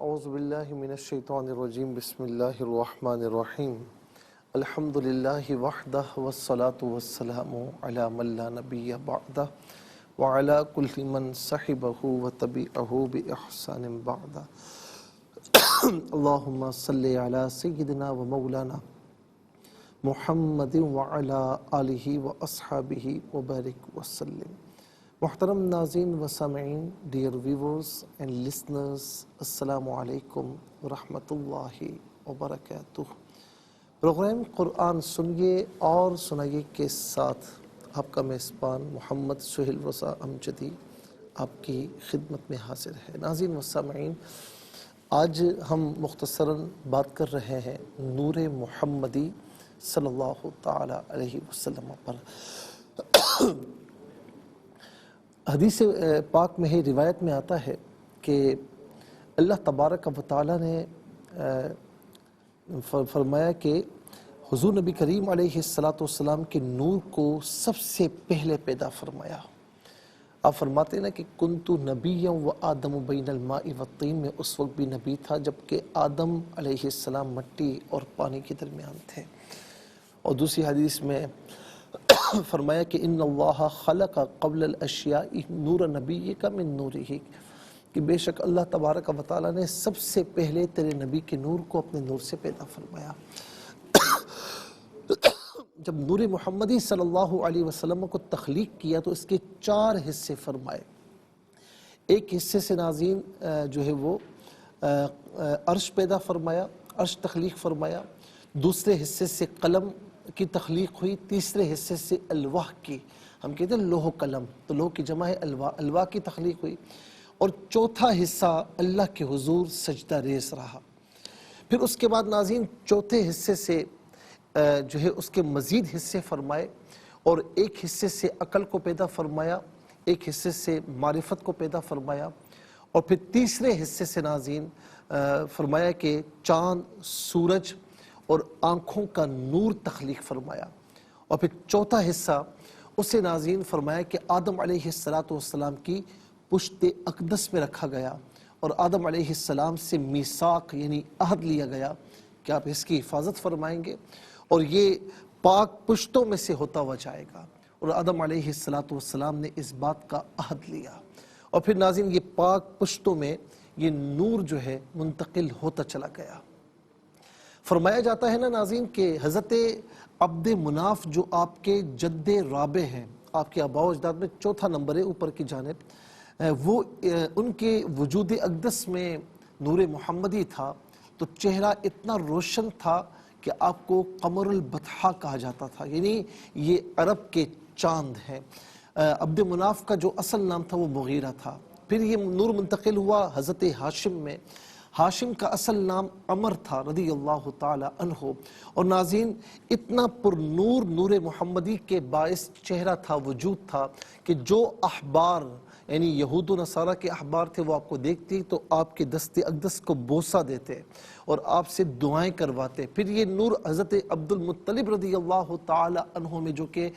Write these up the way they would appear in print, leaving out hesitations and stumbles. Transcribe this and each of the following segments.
اعوذ باللہ من الشیطان الرجیم بسم اللہ الرحمن الرحیم الحمد للہ وحدہ والصلاة والسلام علی من لا نبی بعدہ وعلی کل من صحبہ وتبعہ بإحسان بعدہ اللہم صلی علی سیدنا و مولانا محمد وعلی آلہ واصحابہ وبارک وسلم. محترم ناظرین و سامعین، ڈیئر ویورز اینڈ لسنرز، السلام علیکم ورحمۃ اللہ وبرکاتہ. پروگرام قرآن سنیے اور سنائیے کے ساتھ آپ کا میزبان محمد سہیل رضا امجدی آپ کی خدمت میں حاضر ہے. ناظرین و سامعین، آج ہم مختصراً بات کر رہے ہیں نور محمدی صلی اللہ تعالی علیہ وسلم پر. حدیث پاک میں ہی روایت میں آتا ہے کہ اللہ تبارک و تعالیٰ نے فرمایا کہ حضور نبی کریم علیہ السلام کے نور کو سب سے پہلے پیدا فرمایا. آپ فرماتے ہیں نا کہ کنت نبیا و آدم بین الماء والطین، میں اس وقت بھی نبی تھا جبکہ آدم علیہ السلام مٹی اور پانی کے درمیان تھے. اور دوسری حدیث میں فرمایا کہ ان اللہ خلق قبل الاشیاء نور نبیک من نورہ، کہ بے شک اللہ تبارک و تعالیٰ نے سب سے پہلے تیرے نبی کے نور کو اپنے نور سے پیدا فرمایا. جب نور محمدی صلی اللہ علیہ وسلم کو تخلیق کیا تو اس کے 4 حصے فرمائے. ایک حصے سے ناظرین جو ہے وہ عرش پیدا فرمایا، عرش تخلیق فرمایا. دوسرے حصے سے قلم کی تخلیق ہوئی. تیسرے حصے سے الواح کی، ہم کہتے ہیں لوح و قلم، تو لوح کی جمع ہے الواح، الواح کی تخلیق ہوئی. اور چوتھا حصہ اللہ کے حضور سجدہ ریز رہا. پھر اس کے بعد ناظرین چوتھے حصے سے جو ہے اس کے مزید حصے فرمائے، اور ایک حصے سے عقل کو پیدا فرمایا، ایک حصے سے معرفت کو پیدا فرمایا، اور پھر تیسرے حصے سے ناظرین فرمایا کہ چاند، سورج اور آنکھوں کا نور تخلیق فرمایا. اور پھر چوتھا حصہ اسے ناظرین فرمایا کہ آدم علیہ السلام کی پشت اقدس میں رکھا گیا، اور آدم علیہ السلام سے میثاق یعنی عہد لیا گیا کہ آپ اس کی حفاظت فرمائیں گے اور یہ پاک پشتوں میں سے ہوتا ہوا جائے گا. اور آدم علیہ السلام نے اس بات کا عہد لیا، اور پھر ناظرین یہ پاک پشتوں میں یہ نور جو ہے منتقل ہوتا چلا گیا. فرمایا جاتا ہے نا ناظرین کہ حضرت عبد مناف جو آپ کے جد رابع ہیں، آپ کے آباء و اجداد میں چوتھا نمبر ہے اوپر کی جانب، وہ ان کے وجود اقدس میں نور محمدی تھا تو چہرہ اتنا روشن تھا کہ آپ کو قمر البطحا کہا جاتا تھا، یعنی یہ عرب کے چاند ہیں. عبد مناف کا جو اصل نام تھا وہ مغیرہ تھا. پھر یہ نور منتقل ہوا حضرت ہاشم میں. ہاشم کا اصل نام عمر تھا رضی اللہ تعالی عنہ. اور ناظرین اتنا پر نور نور محمدی کے باعث چہرہ تھا، وجود تھا کہ جو احبار یعنی یہود و نصارہ کے احبار تھے وہ آپ کو دیکھتے تو آپ کے دست اقدس کو بوسہ دیتے اور آپ سے دعائیں کرواتے. پھر یہ نور حضرت عبد المطلب رضی اللہ تعالی عنہ میں جو کہ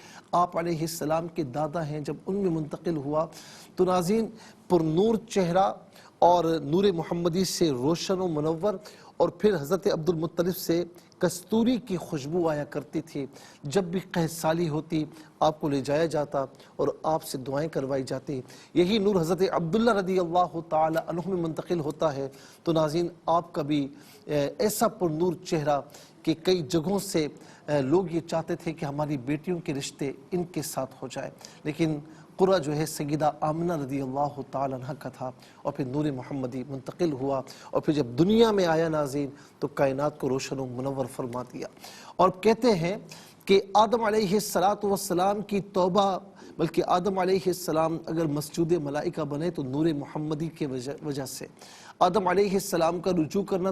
آپ علیہ السلام کے دادا ہیں، جب ان میں منتقل ہوا تو ناظرین پر نور چہرہ اور نور محمدی سے روشن و منور. اور پھر حضرت عبد المطلب سے کستوری کی خوشبو آیا کرتی تھی. جب بھی قحط سالی ہوتی آپ کو لے جایا جاتا اور آپ سے دعائیں کروائی جاتی. یہی نور حضرت عبداللہ رضی اللہ تعالی عنہ میں منتقل ہوتا ہے تو ناظرین آپ کا بھی ایسا پر نور چہرہ کہ کئی جگہوں سے لوگ یہ چاہتے تھے کہ ہماری بیٹیوں کے رشتے ان کے ساتھ ہو جائے، لیکن قرہ جو ہے سیدہ آمنہ رضی اللہ تعالی عنہ کا تھا. اور پھر نور محمدی منتقل ہوا، اور پھر جب دنیا میں آیا ناظرین تو کائنات کو روشن و منور فرما دیا. اور کہتے ہیں کہ آدم علیہ السلام کی توبہ، بلکہ آدم علیہ السلام اگر مسجود ملائکہ بنے تو نور محمدی کے وجہ سے، آدم علیہ السلام کا رجوع کرنا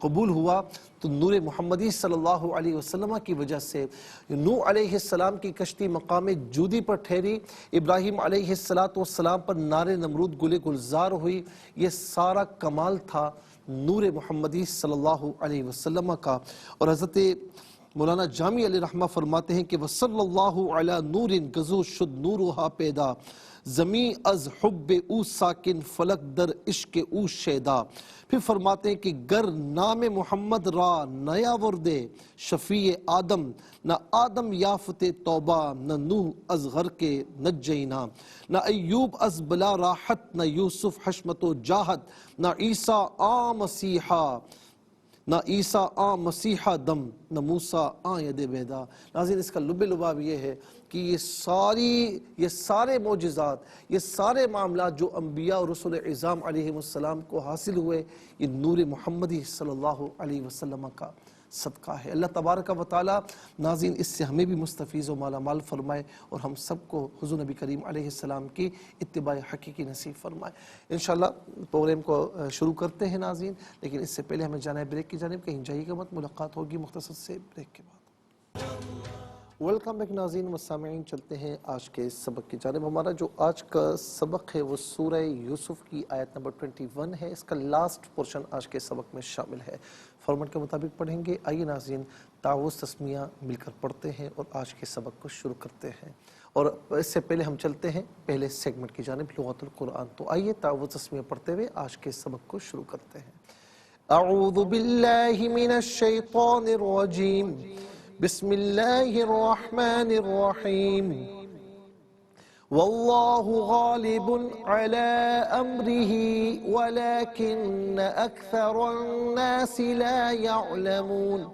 قبول ہوا تو نور محمدی صلی اللہ علیہ وسلم کی وجہ سے. نوح علیہ السلام کی کشتی مقام جودی پر ٹھہری، ابراہیم علیہ السلام پر نار نمرود گل گلزار ہوئی. یہ سارا کمال تھا نور محمدی صلی اللہ علیہ وسلم کا. اور حضرت مولانا جامی علیہ رحمہ فرماتے ہیں کہ وصلی اللہ علی نور گزو شد نورها پیدا زمین از حب او ساکن فلک در عشق او شیدا. پھر فرماتے ہیں کہ گر نام محمد را نیا وردے شفیع آدم نہ آدم یافت توبہ نہ نوح از غرق نجینا نہ ایوب از بلا راحت نہ یوسف حشمت و جاہت نہ عیسیٰ آ مسیحا نہ عیسیٰ آ مسیحا دم نہ موسیٰ آ ید بیدا. ناظرین اس کا لب لباب یہ ہے کہ یہ سارے معجزات، یہ سارے معاملات جو انبیاء اور رسول اعظام علیہ السلام کو حاصل ہوئے، یہ نور محمدی صلی اللہ علیہ وسلم کا صدقہ ہے. اللہ تبارک و تعالی ناظرین اس سے ہمیں بھی مستفیض و مالا مال فرمائے اور ہم سب کو حضور نبی کریم علیہ السلام کی اتباع حقیقی نصیب فرمائے. انشاءاللہ پروگرام کو شروع کرتے ہیں ناظرین، لیکن اس سے پہلے ہمیں جانا ہے بریک کی جانب. کہیں جائیے گا مت، ملاقات ہوگی مختصر سے بریک کے بعد. ویلکم بیک ناظرین و سامعین، چلتے ہیں آج کے سبق کی جانب. ہمارا جو آج کا سبق ہے وہ سورہ یوسف کی آیت نمبر 21 ہے. اس کا لاسٹ پورشن آج کے سبق میں شامل ہے. فارمیٹ کے مطابق پڑھیں گے. آئیے ناظرین تعوذ تسمیہ مل کر پڑھتے ہیں اور آج کے سبق کو شروع کرتے ہیں. اور اس سے پہلے ہم چلتے ہیں پہلے سیگمنٹ کی جانب، لغت القرآن. تو آئیے تعوذ تسمیہ پڑھتے ہوئے آج کے سبق کو شروع کرتے ہیں. اعوذ باللہ من الشیطان الرجیم، بسم اللہ الرحمن الرحیم. واللہ غالب علی امرہ ولکن اکثر الناس لا یعلمون.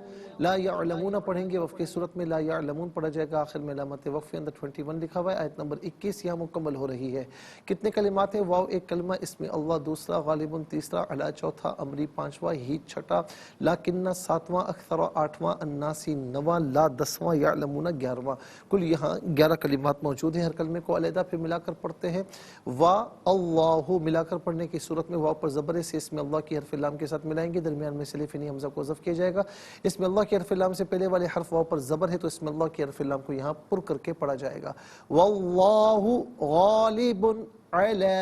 لا یعلمون پڑھیں گے، وقف کی صورت میں لا یعلمون پڑھا جائے گا. آخر میں علامت وقف کے اندر 21 لکھا ہوا ہے. آیت نمبر 21 یہاں مکمل ہو رہی ہے. کتنے کلمات ہیں؟ واو ایک کلمہ، اس میں اللہ دوسرا، غالبن تیسرا، علی چوتھا، امری پانچواں، ہی چھٹا، لاکنہ ساتواں، اکثر آٹھواں، الناسی نواں، لا 10واں، یعلمون 11واں. کل یہاں 11 کلمات موجود ہیں. ہر کلمے کو علیحدہ پھر ملا کر پڑھتے ہیں. وا اللہ ملا کر پڑھنے کی صورت میں واو پر زبر سے اس میں اللہ کی حرف لام کے ساتھ ملائیں گے. درمیان میں سے الف نی حمزہ کو حذف کیا جائے گا. اس میں اللہ کی حرف لام سے پہلے والے حرف واو پر زبر ہے تو اس میں اللہ کی حرف لام کو یہاں پر کر کے پڑھا جائے گا. واللہ غالب علی،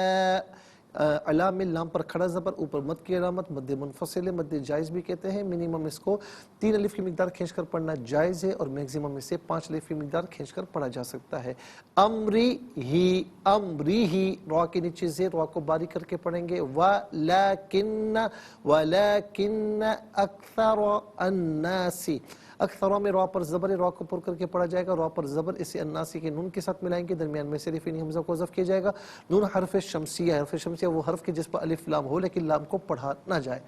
علام لام پر کھڑا زبر، اوپر مد کی علامت، مد منفصل ہے، مد جائز بھی کہتے ہیں. منیمم اس کو 3 الف کی مقدار کھینچ کر پڑھنا جائز ہے اور میکسیمم اس سے 5 الف کی مقدار کھینچ کر پڑھا جا سکتا ہے. امری ہی، امری ہی، را کے نیچے زیر، را کو باریک کر کے پڑھیں گے. ولیکن، ولیکن اکثر الناس، اکثروں میں را پر زبر، را کو پر کر کے پڑھا جائے گا. را پر زبر اسے الناسی کے نون کے ساتھ ملائیں گے. درمیان میں سے الف نی حمزہ کو حذف کیا جائے گا. نون حرف شمسیہ، حرف شمسیہ وہ حرف کے جس پر الف لام ہو لیکن لام کو پڑھا نہ جائے.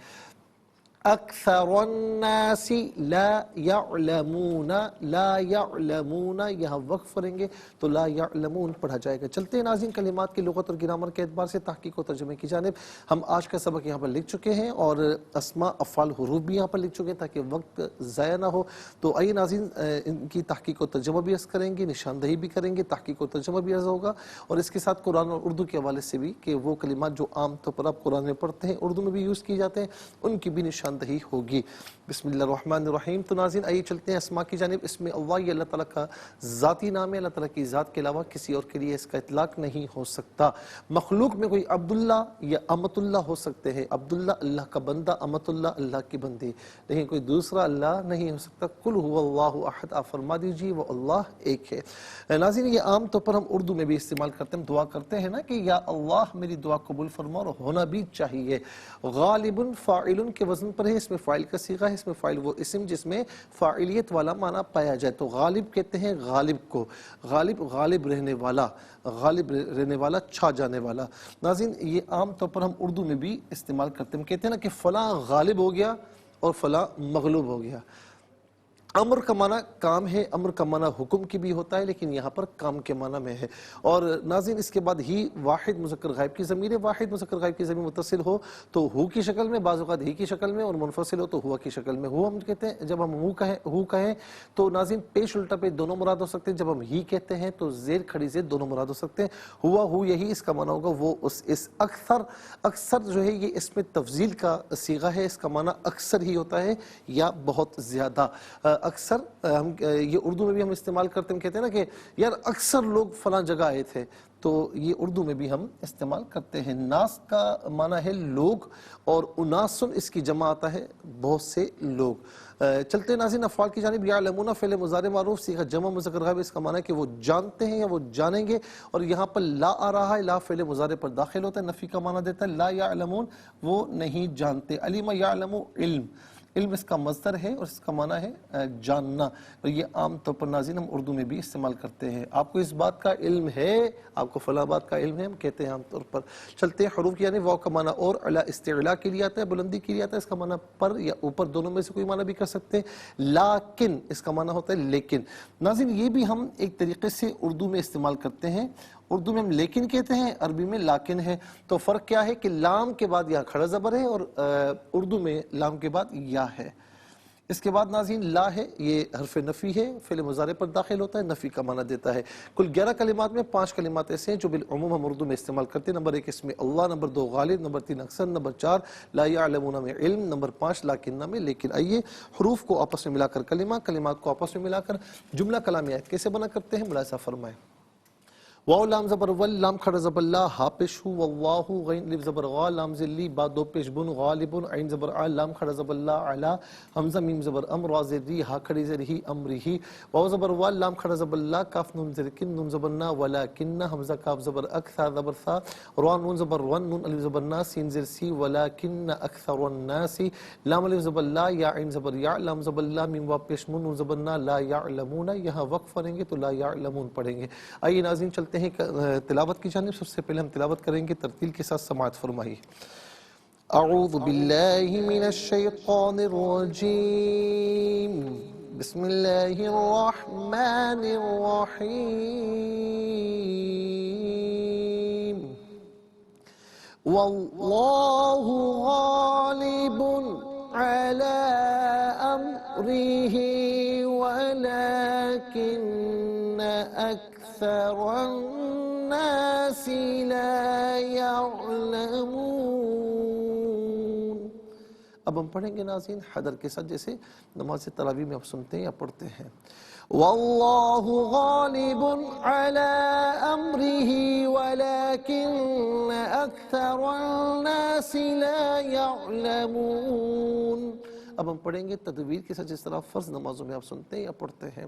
اکثر الناس لا یعلمون، لا یعلمون یہاں وقف کریں گے تو لا یعلمون پڑھا جائے گا. چلتے ہیں ناظرین کلمات کی لغت اور گرامر کے اعتبار سے تحقیق و ترجمے کی جانب. ہم آج کا سبق یہاں پر لکھ چکے ہیں اور اسماء، افعال، حروف بھی یہاں پر لکھ چکے ہیں تاکہ وقت ضائع نہ ہو. تو آئیے ناظرین ان کی تحقیق و ترجمہ بھی عرض کریں گے، نشاندہی بھی کریں گے، تحقیق و ترجمہ بھی عرض ہوگا اور اس کے ساتھ قرآن اور اردو کے حوالے سے بھی کہ وہ کلمات جو عام طور پر آپ قرآن میں پڑھتے ہیں، اردو میں بھی یوز کیے جاتے ہیں، ان کی بھی نشاندہی ہوگی. بسم اللہ الرحمن الرحیم. تو ناظرین آئیے چلتے ہیں اسماء کی جانب. اس میں اللہ یہ اللہ تعالیٰ کا ذاتی نام ہے. اللہ تعالیٰ کی ذات کے علاوہ کسی اور کے لیے اس کا اطلاق نہیں ہو سکتا. مخلوق میں کوئی عبداللہ یا امت اللہ ہو سکتے ہیں. عبداللہ اللہ کا بندہ، امت اللہ اللہ کی بندی، لیکن کوئی دوسرا اللہ نہیں ہو سکتا. قل هو اللہ احد، آپ فرما دیجیے وہ اللہ ایک ہے. ناظرین یہ عام طور پر ہم اردو میں بھی استعمال کرتے ہیں. ہم دعا کرتے ہیں نا کہ یا اللہ میری دعا قبول فرما، اور ہونا بھی چاہیے. غالب فاعل کے وزن پر ہے. اس میں فاعل کا صیغہ ہے. اس میں فاعل وہ اسم جس میں فاعلیت والا معنی پایا جائے. تو غالب کہتے ہیں غالب کو. غالب، غالب رہنے والا، غالب رہنے والا، چھا جانے والا. ناظرین یہ عام طور پر ہم اردو میں بھی استعمال کرتے ہیں. ہم کہتے ہیں نا کہ فلاں غالب ہو گیا اور فلاں مغلوب ہو گیا. امر کا معنی کام ہے، امر کا معنی حکم کی بھی ہوتا ہے، لیکن یہاں پر کام کے معنی میں ہے. اور ناظرین اس کے بعد ہی واحد مذکر غائب کی ضمیر ہے. واحد مذکر غائب کی ضمیر متصل ہو تو ہو کی شکل میں، بعض اوقات ہی کی شکل میں، اور منفصل ہو تو ہوا کی شکل میں. ہو ہم کہتے ہیں جب ہم ہو کہیں تو ناظرین پیش الٹا پہ دونوں مراد ہو سکتے ہیں. جب ہم ہی کہتے ہیں تو زیر کھڑی زیر دونوں مراد ہو سکتے ہیں. ہوا ہو یہی اس کا معنی ہوگا. وہ اس اکثر جو ہے یہ اس میں تفضیل کا صیغہ ہے. اس کا معنی اکثر ہی ہوتا ہے یا بہت زیادہ. اکثر ہم یہ اردو میں بھی ہم استعمال کرتے ہیں، کہتے ہیں نا کہ یار اکثر لوگ فلاں جگہ آئے تھے، تو یہ اردو میں بھی ہم استعمال کرتے ہیں۔ ناس کا معنی ہے لوگ، اور اناسن اس کی جمع آتا ہے بہت سے لوگ۔ چلتے ہیں ناظرین افعال کی جانب۔ یعلمون فعل مضارع معروف صیغہ جمع مذکر غائب، اس کا معنی ہے کہ وہ جانتے ہیں یا وہ جانیں گے، اور یہاں پر لا آ رہا ہے، لا فعل مضارع پر داخل ہوتا ہے، نفی کا معنی دیتا ہے۔ لا یعلمون وہ نہیں جانتے۔ علم یعلم علم، علم اس کا مصدر ہے اور اس کا معنی ہے جاننا، اور یہ عام طور پر ناظرین ہم اردو میں بھی استعمال کرتے ہیں۔ آپ کو اس بات کا علم ہے، آپ کو فلاں بات کا علم ہے، ہم کہتے ہیں عام طور پر۔ چلتے ہیں حروف کی یعنی واو کا معنی اور علی استعلاء کے لیے آتا ہے، بلندی کے لیے آتا ہے، اس کا معنی پر یا اوپر، دونوں میں سے کوئی معنی بھی کر سکتے ہیں۔ لیکن اس کا معنی ہوتا ہے لیکن۔ ناظرین یہ بھی ہم ایک طریقے سے اردو میں استعمال کرتے ہیں، اردو میں ہم لیکن کہتے ہیں، عربی میں لاکن ہے۔ تو فرق کیا ہے کہ لام کے بعد یہاں کھڑا زبر ہے، اور اردو میں لام کے بعد یا ہے۔ اس کے بعد ناظرین لا ہے، یہ حرف نفی ہے، فعل مضارع پر داخل ہوتا ہے، نفی کا معنی دیتا ہے۔ کل 11 کلمات میں 5 کلمات ایسے ہیں جو بالعموم ہم اردو میں استعمال کرتے ہیں۔ نمبر 1 اس میں اللہ، نمبر 2 غالب، نمبر 3 اکثر، نمبر 4 لا یعلمون میں علم، نمبر 5 لاکنہ میں لیکن۔ آئیے حروف کو آپس میں ملا کر کلمہ، کلمات کو آپس میں ملا کر جملہ کلامیات کیسے بنا کرتے ہیں، ملاحظہ فرمائیں۔ واو لام زبر ول، لام کھڑا زبر لا، ہا پیش ہو، واللہ غین لب زبر غا، لام ذلی، با دو پیش بن، غالب عین زبر آ، لام کھڑا زبر لا علا، حمزہ میم زبر ام، را زر ری، ہا کھڑی زر ہی، امرہی، واو زبر وال، لام کھڑا زبر لا، کاف نون زر کن، نون زبر نا، ولکن، حمزہ کاف زبر اک، ثا زبر ثا، را نون زبر ون، نون الف زبر نا، سین زر سی، ولکن اکثر الناس، لام الف زبر لا، یا عین زبر یا، لام زبر لا، میم واو پیش من، نون زبر نا، لا یعلمون، یہاں وقف پڑھیں گے تو لا یعلمون پڑھیں گے۔ آئیے ناظرین چلتے ہیں تلاوت کی جانب۔ سب سے پہلے ہم تلاوت کریں گے، ترتیل کے ساتھ سماعت فرمائیے۔ اعوذ باللہ من الشیطان الرجیم، بسم اللہ الرحمن الرحیم، واللہ غالب علی امرہ ولکن اکثر الناس لا يعلمون۔ اب ہم پڑھیں گے ناظرین حدر کے ساتھ، جیسے نماز تراویح میں آپ سنتے ہیں یا پڑھتے ہیں۔ واللہ غالب علی امرہ ولکن اکثر الناس لا يعلمون۔ اب ہم پڑھیں گے تدویر کے ساتھ، جس طرح فرض نمازوں میں آپ سنتے ہیں یا پڑھتے ہیں۔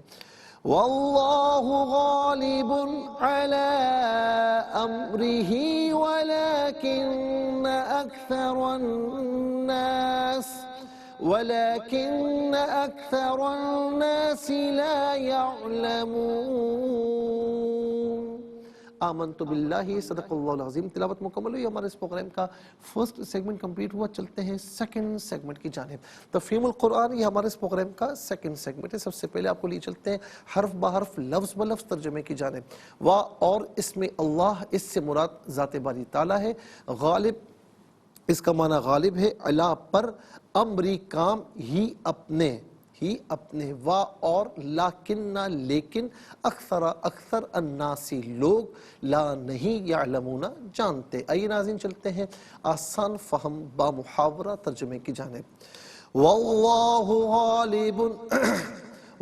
واللہ غالب علی امرہ ولکن اکثر الناس لا يعلمون۔ آمنت باللہ، صدق اللہ العظیم۔ تلاوت مکمل ہوئی، ہمارے اس پروگرام کا فرسٹ سیگمنٹ کمپلیٹ ہوا۔ چلتے ہیں سیکنڈ سیگمنٹ کی جانب۔ تفہیم القرآن یہ ہمارے اس پروگرام کا سیکنڈ سیگمنٹ ہے۔ سب سے پہلے آپ کو لیے چلتے ہیں حرف بحرف، لفظ بلفظ ترجمے کی جانب۔ وا اور اس میں اللہ، اس سے مراد ذات باری تعالیٰ ہے۔ غالب اس کا معنی غالب ہے، علا پر، امری کام، ہی اپنے، ہی اپنے، وا اور لاکن لیکن، اکثر الناسی لوگ، لا نہیں، یعلمون جانتے۔ آئیے ناظرین چلتے ہیں آسان فہم با محاورہ ترجمے کی جانب۔ واللہ غالب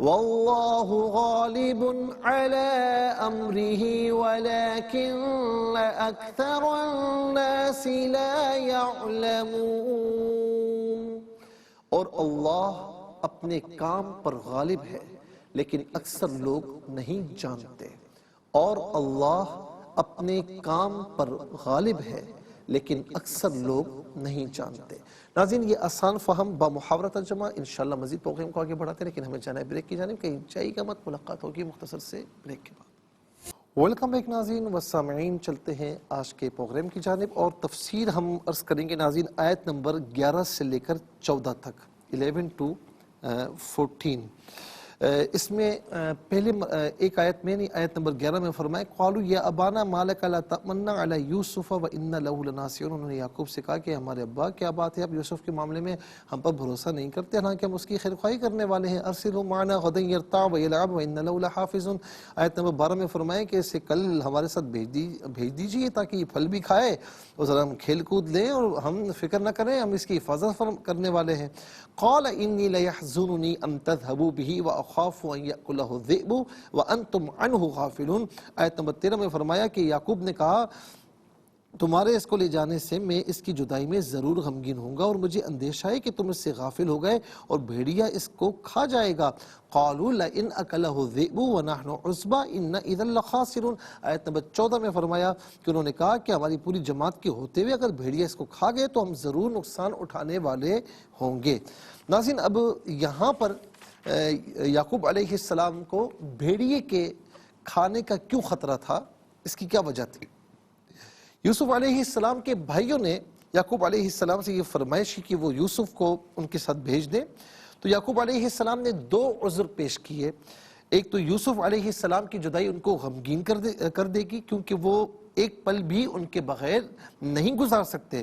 واللہ غالب علی امرہ ولکن اکثر الناس لا یعلمون۔ اور اللہ اپنے کام پر غالب ہے لیکن اکثر لوگ نہیں جانتے۔ اور اللہ اپنے کام پر غالب ہے لیکن اکثر لوگ نہیں جانتے۔ ناظرین یہ آسان فہم با محاورہ ترجمہ، انشاءاللہ مزید پروگرام کو آگے بڑھاتے ہیں، لیکن ہمیں جانا ہے بریک کی جانب۔ کہیں جائے گا مت، ملاقات ہوگی مختصر سے بریک کے بعد۔ ویلکم بیک ناظرین و سامعین، چلتے ہیں آج کے پروگرام کی جانب، اور تفسیر ہم عرض کریں گے ناظرین آیت نمبر 11 سے لے کر 14 تک، 11 to 14۔ اس میں پہلے ایک آیت میں نہیں، آیت نمبر 11 میں فرمائے قالوا یا ابانا ما لک لا تأمنا علی یوسف وانا له لناصحون، انہوں نے یعقوب سے کہا کہ ہمارے ابا کیا بات ہے آپ یوسف کے معاملے میں ہم پر بھروسہ نہیں کرتے، حالانکہ ہم اس کی خیرخواہی کرنے والے ہیں، ارسلوا معنا غدا یرتع ویلعب وانا له لحافظون۔ آیت نمبر 12 میں فرمائے کہ اسے کل ہمارے ساتھ بھیج دیجیے تاکہ یہ پھل بھی کھائے اور ذرا ہم کھیل کود لیں اور ہم فکر نہ کریں، ہم اس کی حفاظت کرنے والے ہیں۔ قال انی لیحزننی ان تذهبوا به واخاف ان یأکلہ الذئب وانتم عنہ غافلون۔ آیت نمبر 13 میں فرمایا کہ یعقوب نے کہا تمہارے اس کو لے جانے سے میں اس کی جدائی میں ضرور غمگین ہوں گا اور مجھے اندیشہ ہے کہ تم اس سے غافل ہو گئے اور بھیڑیا اس کو کھا جائے گا۔ قالوا لئن اکلہ الذئب ونحن عصبہ ان اذا لخاسرون۔ آیت نمبر 14 میں فرمایا کہ انہوں نے کہا کہ ہماری پوری جماعت کے ہوتے ہوئے اگر بھیڑیا اس کو کھا گئے تو ہم ضرور نقصان اٹھانے والے ہوں گے۔ ناظرین، اب یہاں پر یعقوب علیہ السلام کو بھیڑیے کے کھانے کا کیوں خطرہ تھا، اس کی کیا وجہ تھی؟ یوسف علیہ السلام کے بھائیوں نے یعقوب علیہ السلام سے یہ فرمائش کی کہ وہ یوسف کو ان کے ساتھ بھیج دیں، تو یعقوب علیہ السلام نے دو عذر پیش کیے۔ ایک تو یوسف علیہ السلام کی جدائی ان کو غمگین کر دے گی کیونکہ وہ ایک پل بھی ان کے بغیر نہیں گزار سکتے،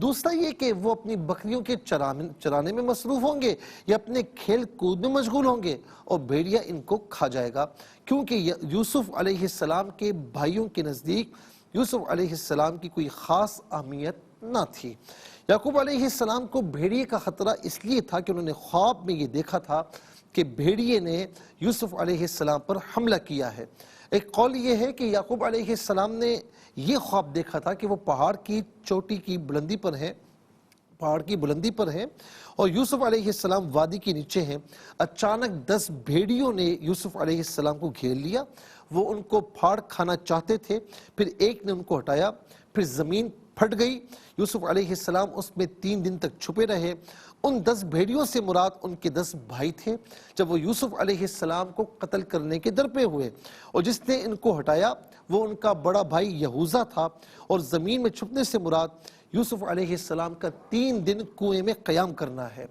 دوسرا یہ کہ وہ اپنی بکریوں کے چرانے میں مصروف ہوں گے یا اپنے کھیل کود میں مشغول ہوں گے اور بھیڑیا ان کو کھا جائے گا، کیونکہ یوسف علیہ السلام کے بھائیوں کے نزدیک یوسف علیہ السلام کی کوئی خاص اہمیت نہ تھی۔ یعقوب علیہ السلام کو بھیڑیے کا خطرہ اس لیے تھا کہ انہوں نے خواب میں یہ دیکھا تھا کہ بھیڑیے نے یوسف علیہ السلام پر حملہ کیا ہے۔ ایک قول یہ ہے کہ یعقوب علیہ السلام نے یہ خواب دیکھا تھا کہ وہ پہاڑ کی چوٹی کی بلندی پر ہیں اور یوسف علیہ السلام وادی کے نیچے ہیں۔ اچانک 10 بھیڑیوں نے یوسف علیہ السلام کو گھیر لیا، وہ ان کو پھاڑ کھانا چاہتے تھے، پھر ایک نے ان کو ہٹایا، پھر زمین پھٹ گئی، یوسف علیہ السلام اس میں 3 دن تک چھپے رہے۔ ان 10 بھیڑیوں سے مراد ان کے 10 بھائی تھے۔ جب وہ یوسف علیہ السلام کو قتل کرنے کے درپے ہوئے اور جس نے ان کو ہٹایا وہ ان کا بڑا بھائی یہوذا تھا، اور زمین میں چھپنے سے مراد یوسف علیہ السلام کا 3 دن کنویں میں قیام کرنا ہے۔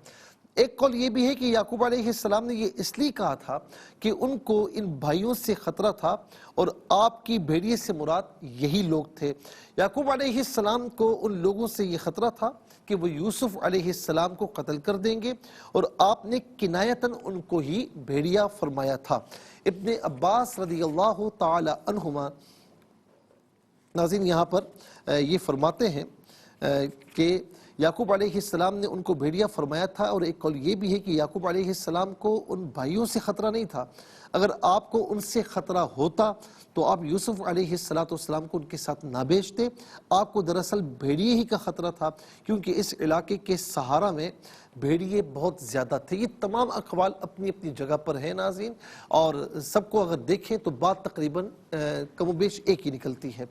ایک قول یہ بھی ہے کہ یعقوب علیہ السلام نے یہ اس لیے کہا تھا کہ ان کو ان بھائیوں سے خطرہ تھا اور آپ کی بھیڑیے سے مراد یہی لوگ تھے۔ یعقوب علیہ السلام کو ان لوگوں سے یہ خطرہ تھا کہ وہ یوسف علیہ السلام کو قتل کر دیں گے اور آپ نے کنایتاً ان کو ہی بھیڑیا فرمایا تھا۔ ابن عباس رضی اللہ تعالی عنہما ناظرین یہاں پر یہ فرماتے ہیں کہ یعقوب علیہ السلام نے ان کو بھیڑیا فرمایا تھا، اور ایک قول یہ بھی ہے کہ یعقوب علیہ السلام کو ان بھائیوں سے خطرہ نہیں تھا۔ اگر آپ کو ان سے خطرہ ہوتا تو آپ یوسف علیہ السلام کو ان کے ساتھ نہ بھیجتے، آپ کو دراصل بھیڑیے ہی کا خطرہ تھا، کیونکہ اس علاقے کے سہارا میں بھیڑیے بہت زیادہ تھے۔ یہ تمام اقوال اپنی اپنی جگہ پر ہیں ناظرین، اور سب کو اگر دیکھیں تو بات تقریباً کم و بیش ایک ہی نکلتی ہے۔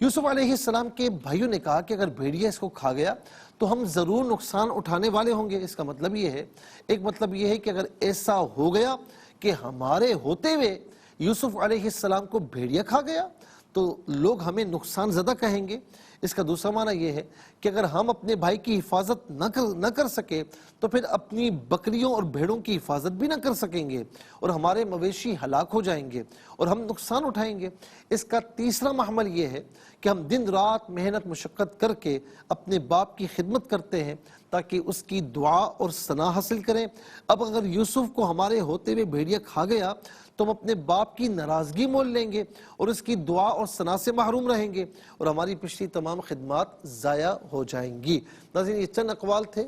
یوسف علیہ السلام کے بھائیوں نے کہا کہ اگر بھیڑیا اس کو کھا گیا تو ہم ضرور نقصان اٹھانے والے ہوں گے۔ اس کا مطلب یہ ہے، ایک مطلب یہ ہے کہ اگر ایسا ہو گیا کہ ہمارے ہوتے ہوئے یوسف علیہ السلام کو بھیڑیا کھا گیا تو لوگ ہمیں نقصان زدہ کہیں گے۔ اس کا دوسرا معنی یہ ہے کہ اگر ہم اپنے بھائی کی حفاظت نہ کر سکے تو پھر اپنی بکریوں اور بھیڑوں کی حفاظت بھی نہ کر سکیں گے اور ہمارے مویشی ہلاک ہو جائیں گے اور ہم نقصان اٹھائیں گے۔ اس کا تیسرا محمل یہ ہے کہ ہم دن رات محنت مشقت کر کے اپنے باپ کی خدمت کرتے ہیں تاکہ اس کی دعا اور ثنا حاصل کریں۔ اب اگر یوسف کو ہمارے ہوتے ہوئے بھیڑیا کھا گیا تو ہم اپنے باپ کی ناراضگی مول لیں گے اور اس کی دعا اور ثنا سے محروم رہیں گے اور ہماری پچھلی تمام خدمات ضائع ہو جائیں گی۔ ناظرین، یہ چند اقوال تھے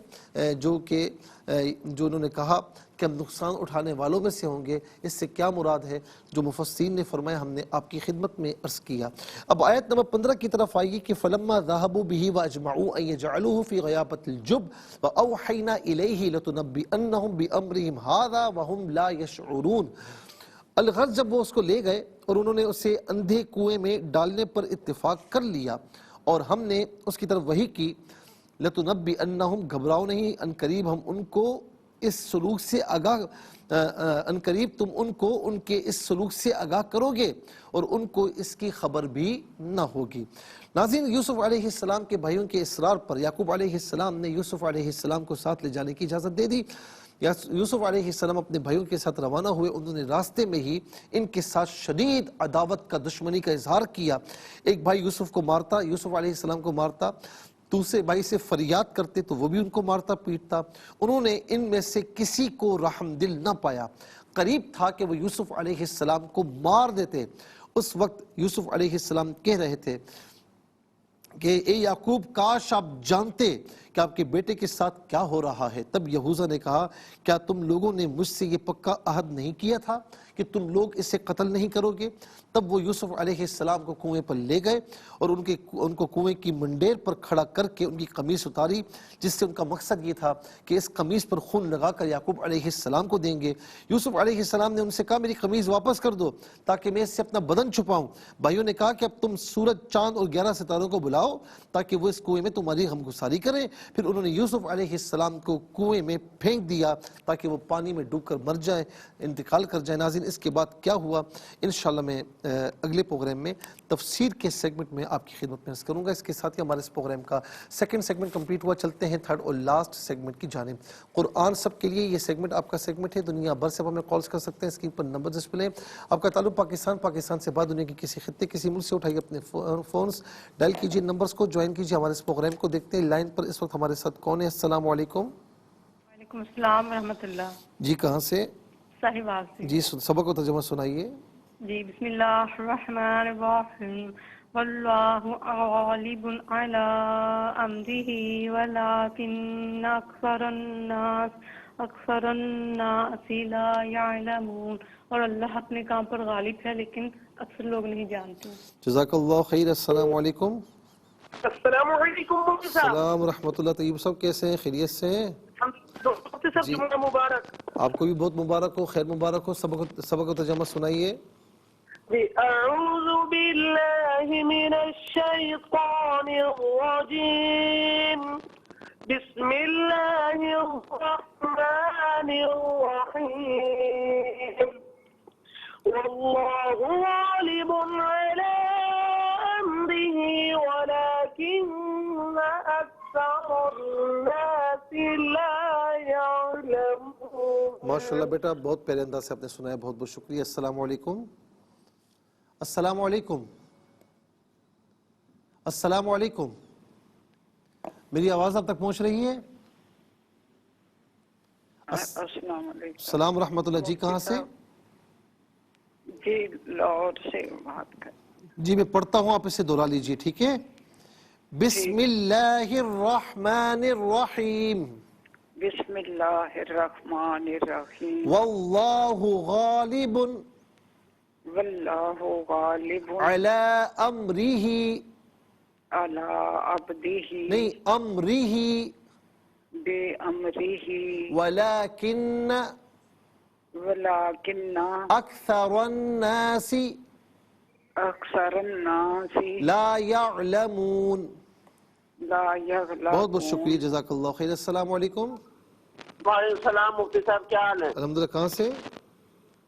جو انہوں نے کہا کہ ہم نقصان اٹھانے والوں میں سے ہوں گے۔ اس سے کیا مراد ہے جو مفسرین نے فرمایا ہم نے آپ کی خدمت میں عرض کیا۔ اب آیت نمبر 15 کی طرف آئیے کہ فَلَمَّا ذَهَبُوا بِهِ وَأَجْمَعُوا أَن يَجْعَلُوهُ فِي غَيَابَةِ الْجُبِّ وَأَوْحَيْنَا إِلَيْهِ لَتُنَبِّئَنَّهُم بِأَمْرِهِمْ هَٰذَا وَهُمْ لَا يَشْعُرُونَ۔ الغرض جب وہ اس کو لے گئے اور انہوں نے اسے اندھے کنویں میں ڈالنے پر اتفاق کر لیا اور ہم نے اس کی طرف وحی کی، لَتُنَبِّئَنَّهُم، گھبراؤ نہیں، ان قریب ہم ان کو اس سلوک سے ان قریب تم ان کو ان کے اس سلوک سے آگاہ کرو گے اور ان کو اس کی خبر بھی نہ ہوگی۔ ناظرین، یوسف علیہ السلام کے بھائیوں کے اصرار پر یعقوب علیہ السلام نے یوسف علیہ السلام کو ساتھ لے جانے کی اجازت دے دی۔ یوسف علیہ السلام اپنے بھائیوں کے ساتھ روانہ ہوئے، انہوں نے راستے میں ہی ان کے ساتھ شدید عداوت کا، دشمنی کا اظہار کیا۔ ایک بھائی یوسف کو مارتا، یوسف علیہ السلام کو مارتا، دوسرے بھائی سے فریاد کرتے تو وہ بھی ان کو مارتا پیٹتا۔ انہوں نے ان میں سے کسی کو رحم دل نہ پایا، قریب تھا کہ وہ یوسف علیہ السلام کو مار دیتے۔ اس وقت یوسف علیہ السلام کہہ رہے تھے کہ اے یعقوب، کاش آپ جانتے کہ آپ کے بیٹے کے ساتھ کیا ہو رہا ہے۔ تب یہوذا نے کہا، کیا تم لوگوں نے مجھ سے یہ پکا عہد نہیں کیا تھا کہ تم لوگ اسے قتل نہیں کرو گے؟ تب وہ یوسف علیہ السلام کو کنویں پر لے گئے اور ان کو کنویں کی منڈیر پر کھڑا کر کے ان کی قمیص اتاری، جس سے ان کا مقصد یہ تھا کہ اس قمیص پر خون لگا کر یعقوب علیہ السلام کو دیں گے۔ یوسف علیہ السلام نے ان سے کہا، میری قمیص واپس کر دو تاکہ میں اس سے اپنا بدن چھپاؤں۔ بھائیوں نے کہا کہ اب تم سورج، چاند اور 11 ستاروں کو بلاؤ تاکہ وہ اس کنویں میں تمہاری غمگساری کریں۔ پھر انہوں نے یوسف علیہ السلام کو کنویں میں پھینک دیا تاکہ وہ پانی میں ڈوب کر مر جائے، انتقال کر جائے۔ ناظرین، اس کے بعد کیا ہوا انشاءاللہ میں اگلے پروگرام میں تفسیر کے سیگمنٹ میں آپ کی خدمت میں عرض کروں گا۔ اس کے ساتھ ہی ہمارے اس پروگرام کا سیکنڈ سیگمنٹ کمپلیٹ ہوا۔ چلتے ہیں تھرڈ اور لاسٹ سیگمنٹ کی جانب۔ قرآن سب کے لیے یہ سیگمنٹ آپ کا سیگمنٹ ہے۔ دنیا بھر سے آپ ہمیں کالز کر سکتے ہیں، اسکرین پر نمبر ڈسپلے ہیں۔ آپ کا تعلق پاکستان سے بعد دنیا کے کسی خطے، کسی ملک سے، اٹھائیے اپنے فونز، ڈائل کیجیے نمبرز کو، جوائن کیجیے ہمارے اس پروگرام کو۔ دیکھتے ہیں لائن پر اس وقت ہمارے ساتھ کون ہے۔ السلام علیکم۔ وعلیکم السلام ورحمۃ اللہ۔ جی کہاں سے؟ صاحبات سے۔ جی سبق و ترجمہ سنائیے۔ جی بسم اللہ الرحمن الرحیم۔ واللہ غالب علی امرہ ولکن اکثر الناس لا یعلمون۔ اور اللہ اپنے کام پر غالب ہے لیکن اکثر لوگ نہیں جانتے۔ جزاک اللہ خیر۔ السلام علیکم۔ السلام علیکم مفتی صاحب۔ السلام ورحمۃ اللہ۔ طیب صاحب کیسے ہیں؟ خیریت سے ہیں؟ مفتی صاحب جی جمعہ مبارک۔ آپ کو بھی بہت مبارک ہو، خیر مبارک ہو۔ سبق و ترجمہ سنائیے۔ جی اعوذ باللہ من الشیطان الرجیم، بسم اللہ الرحمن الرحیم، واللہ غالب علی امرہ ولکن اکثر الناس لا یعلمون۔ ماشاء اللہ بیٹا، بہت پیارے انداز سے آپ نے سنایا، بہت بہت شکریہ۔ السلام علیکم۔ السلام علیکم۔ السلام علیکم۔ میری آواز آپ تک پہنچ رہی ہے؟ السلام علیکم۔ السلام ورحمۃ اللہ۔ جی کہاں سے؟ جی لاہور سے بات کر۔ جی میں پڑھتا ہوں، آپ اسے دہرا لیجئے، ٹھیک ہے؟ بسم اللہ الرحمن الرحیم، بسم اللہ الرحمن الرحیم، واللہ غالب واللہ غالب علی امرہ، علی عبدہ، نہیں امرہ، بے امرہ، ولیکن ولیکن اکثر الناس اکثر الناس لا یعلمون۔ لا یعلمون۔ بہت بہت شکریہ، جزاک اللہ خیر۔ السلام علیکم۔ وعلیکم السلام مفتی صاحب، کیا حال ہے؟ الحمدللہ۔ کہاں سے؟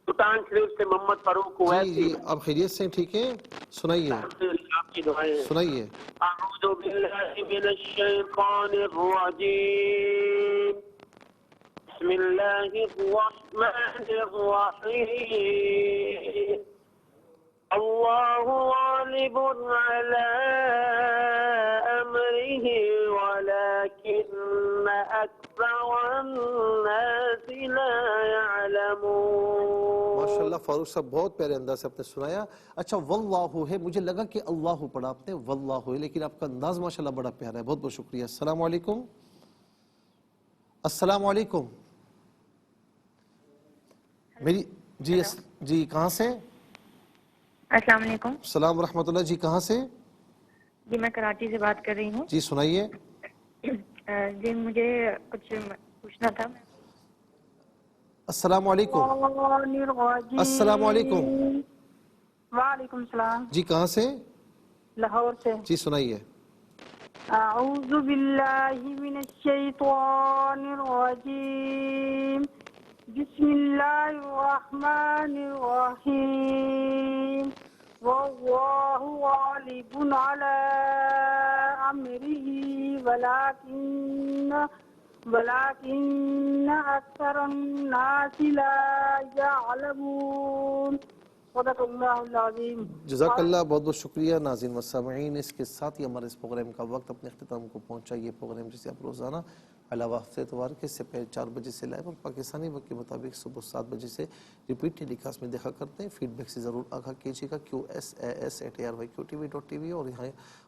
سلطان شریف سے محمد فاروق جی اویسی۔ جی آپ خیریت سے ہیں؟ ٹھیک ہے، سنائیے آپ کی دعائیں۔ سنائیے۔ اعوذ باللہ من الشیطان الرجیم، بسم اللہ الرحمن الرحیم، اللہ غالب علی امرہ ولکن اکثر الناس لا یعلمون۔ ماشاء اللہ فاروق صاحب، بہت پیارے انداز سے آپ نے سنایا۔ اچھا واللہ ہے، مجھے لگا کہ اللہ پڑھا آپ نے، واللہ ہے، لیکن آپ کا انداز ماشاء اللہ بڑا پیارا ہے، بہت بہت شکریہ۔ السلام علیکم۔ السلام علیکم۔ میری جی کہاں سے؟ السلام علیکم۔ السلام ورحمۃ اللہ۔ جی کہاں سے؟ جی میں کراچی سے بات کر رہی ہوں۔ جی سنائیے۔ جی مجھے کچھ پوچھنا تھا۔ السلام علیکم۔ السلام علیکم۔ وعلیکم السلام۔ جی کہاں سے؟ لاہور سے۔ جی سنائیے۔ اعوذ باللہ من الشیطان الرجیم، بسم اللہ الرحمن الرحیم، واللہ غالب علی امرہ ولکن ولكن أكثر الناس لا يعلمون صدق اللہ العظیم. جزاک اللہ، بہت بہت شکریہ. ناظرین و سامعین، اس کے ساتھ ہی ہمارے اس پروگرام کا وقت اپنے اختتام کو پہنچا. یہ پروگرام جسے آپ روزانہ علاوہ ہفتے اتوار کے سے پہلے 4 بجے سے لائیو اور پاکستانی وقت کے مطابق صبح 7 بجے سے ریپیٹ ٹیلی کاسٹ میں دیکھا کرتے ہیں. فیڈ بیک سے ضرور آگاہ کیجیے گا. QSAS@ARYQTV.tv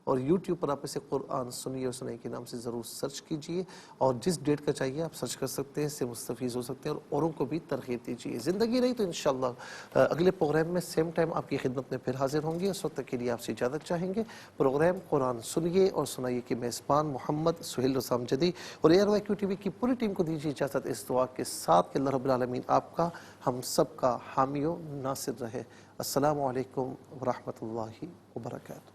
اور یوٹیوب پر آپ اسے قرآن سنیے اور سنائی کے نام سے ضرور سرچ کیجیے، اور جس ڈیٹ کا چاہیے آپ سرچ کر سکتے ہیں، اس سے مستفیض ہو سکتے ہیں اور اوروں کو بھی ترغیب دیجیے. زندگی رہی تو انشاءاللہ اگلے پروگرام میں سیم ٹائم آپ کی خدمت میں پھر حاضر ہوں گے. اس وقت تک کے لیے آپ سے اجازت چاہیں گے. پروگرام قرآن سنیے اور سنائیے کے میزبان محمد سہیل رضا امجدی اور ARYQTV کی پوری ٹیم کو دیجیے اجازت اس دعا کے ساتھ کہ اللہ رب العالمین آپ کا، ہم سب کا حامی و ناصر رہے. السلام علیکم ورحمۃ اللہ وبرکاتہ.